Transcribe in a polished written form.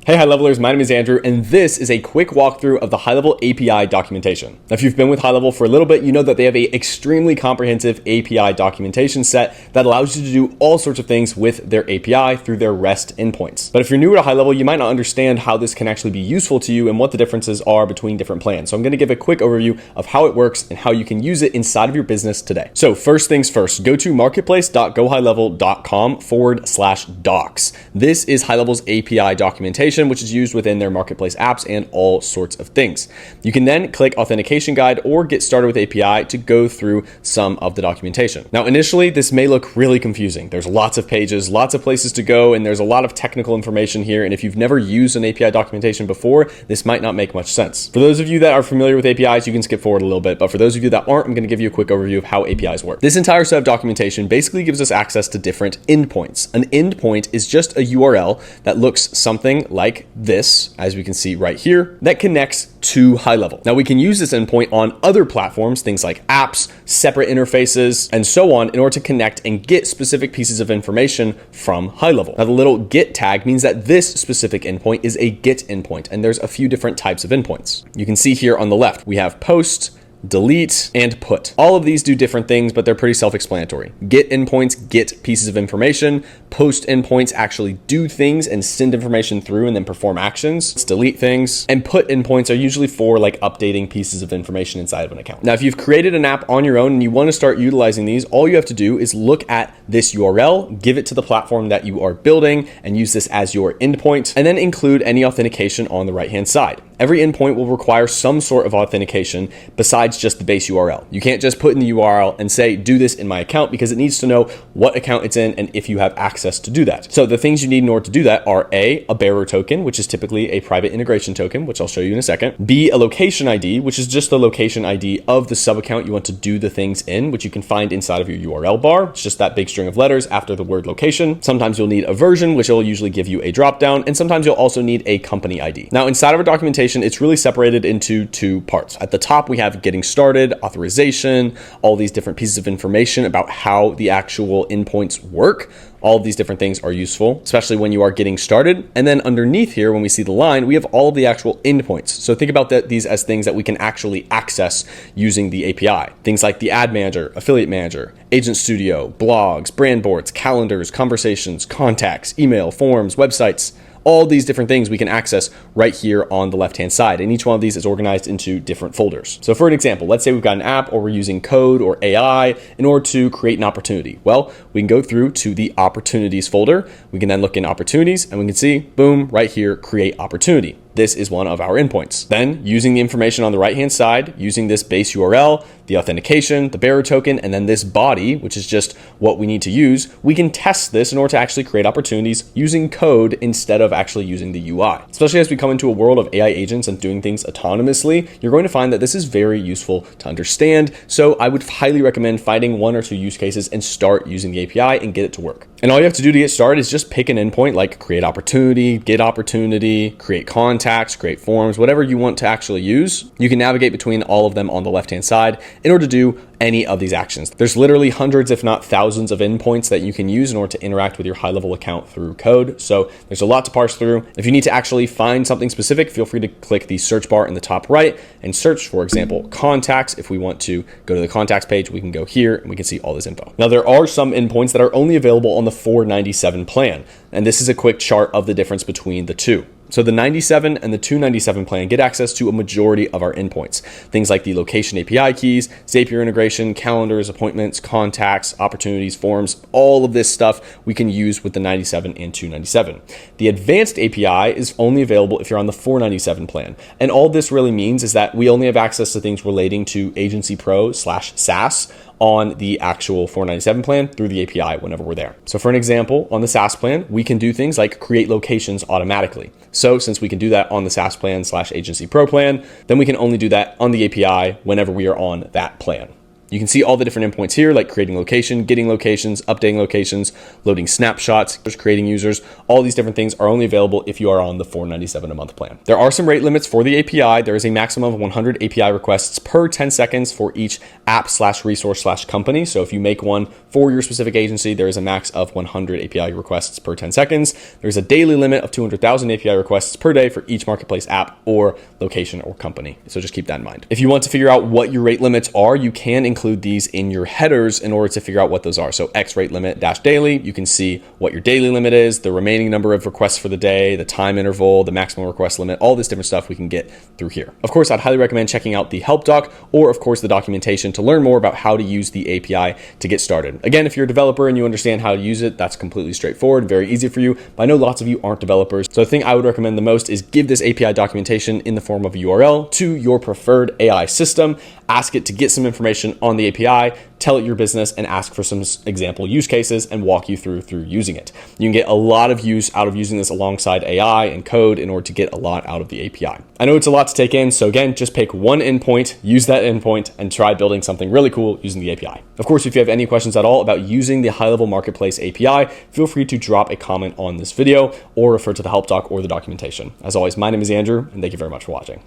Hey high levelers, my name is Andrew, and this is a quick walkthrough of the HighLevel API documentation. Now, if you've been with HighLevel for a little bit, you know that they have an extremely comprehensive API documentation set that allows you to do all sorts of things with their API through their REST endpoints. But if you're new to HighLevel, you might not understand how this can actually be useful to you and what the differences are between different plans. So I'm going to give a quick overview of how it works and how you can use it inside of your business today. So first things first, go to marketplace.gohighlevel.com/docs. This is HighLevel's API documentation, which is used within their marketplace apps and all sorts of things. You can then click authentication guide or get started with API to go through some of the documentation. Now, initially, this may look really confusing. There's lots of pages, lots of places to go, and there's a lot of technical information here. And if you've never used an API documentation before, this might not make much sense. For those of you that are familiar with APIs, you can skip forward a little bit. But for those of you that aren't, I'm going to give you a quick overview of how APIs work. This entire set of documentation basically gives us access to different endpoints. An endpoint is just a URL that looks something like this, as we can see right here, that connects to HighLevel. Now, we can use this endpoint on other platforms, things like apps, separate interfaces, and so on, in order to connect and get specific pieces of information from HighLevel. Now, the little get tag means that this specific endpoint is a get endpoint, and there's a few different types of endpoints. You can see here on the left, we have post, delete, and put. All of these do different things, but they're pretty self-explanatory. Get endpoints get pieces of information. Post endpoints actually do things and send information through and then perform actions. It's delete things. And put endpoints are usually for like updating pieces of information inside of an account. Now, if you've created an app on your own and you want to start utilizing these, all you have to do is look at this URL, give it to the platform that you are building, and use this as your endpoint, and then include any authentication on the right-hand side. Every endpoint will require some sort of authentication besides just the base URL. You can't just put in the URL and say, do this in my account, because it needs to know what account it's in and if you have access to do that. So the things you need in order to do that are A, a bearer token, which is typically a private integration token, which I'll show you in a second. B, a location ID, which is just the location ID of the sub account you want to do the things in, which you can find inside of your URL bar. It's just that big string of letters after the word location. Sometimes you'll need a version, which will usually give you a dropdown, and sometimes you'll also need a company ID. Now, inside of our documentation, it's really separated into two parts. At the top, we have getting started, authorization, all these different pieces of information about how the actual endpoints work. All of these different things are useful, especially when you are getting started. And then underneath here, when we see the line, we have all of the actual endpoints. So think about these as things that we can actually access using the API. Things like the ad manager, affiliate manager, agent studio, blogs, brand boards, calendars, conversations, contacts, email, forms, websites. All these different things we can access right here on the left-hand side. And each one of these is organized into different folders. So for an example, let's say we've got an app or we're using code or AI in order to create an opportunity. Well, we can go through to the opportunities folder. We can then look in opportunities and we can see, boom, right here, create opportunity. This is one of our endpoints. Then using the information on the right-hand side, using this base URL, the authentication, the bearer token, and then this body, which is just what we need to use, we can test this in order to actually create opportunities using code instead of actually using the UI. Especially as we come into a world of AI agents and doing things autonomously, you're going to find that this is very useful to understand. So I would highly recommend finding one or two use cases and start using the API and get it to work. And all you have to do to get started is just pick an endpoint like create opportunity, get opportunity, create contacts, create forms, whatever you want to actually use. You can navigate between all of them on the left-hand side in order to do any of these actions. There's literally hundreds, if not thousands of endpoints that you can use in order to interact with your HighLevel account through code. So there's a lot to parse through. If you need to actually find something specific, feel free to click the search bar in the top right and search, for example, contacts. If we want to go to the contacts page, we can go here and we can see all this info. Now, there are some endpoints that are only available on the $497 plan. And this is a quick chart of the difference between the two. So the 97 and the 297 plan get access to a majority of our endpoints. Things like the location API keys, Zapier integration, calendars, appointments, contacts, opportunities, forms, all of this stuff we can use with the 97 and 297. The advanced API is only available if you're on the 497 plan. And all this really means is that we only have access to things relating to Agency Pro /SaaS on the actual 497 plan through the API whenever we're there. So for an example, on the SaaS plan, we can do things like create locations automatically. So since we can do that on the SaaS plan /Agency Pro plan, then we can only do that on the API whenever we are on that plan. You can see all the different endpoints here, like creating location, getting locations, updating locations, loading snapshots, creating users. All these different things are only available if you are on the $4.97 a month plan. There are some rate limits for the API. There is a maximum of 100 API requests per 10 seconds for each app/resource/company. So if you make one for your specific agency, there is a max of 100 API requests per 10 seconds. There's a daily limit of 200,000 API requests per day for each marketplace app or location or company. So just keep that in mind. If you want to figure out what your rate limits are, you can include these in your headers in order to figure out what those are. So X rate limit -daily, you can see what your daily limit is, the remaining number of requests for the day, the time interval, the maximum request limit, all this different stuff we can get through here. Of course, I'd highly recommend checking out the help doc or of course the documentation to learn more about how to use the API to get started. Again, if you're a developer and you understand how to use it, that's completely straightforward, very easy for you. But I know lots of you aren't developers. So the thing I would recommend the most is give this API documentation in the form of a URL to your preferred AI system, ask it to get some information on the API, tell it your business, and ask for some example use cases and walk you through using it. You can get a lot of use out of using this alongside AI and code in order to get a lot out of the API. I know it's a lot to take in, so again, just pick one endpoint, use that endpoint, and try building something really cool using the API. Of course, if you have any questions at all about using the high-level marketplace API, feel free to drop a comment on this video or refer to the help doc or the documentation. As always, my name is Andrew, and thank you very much for watching.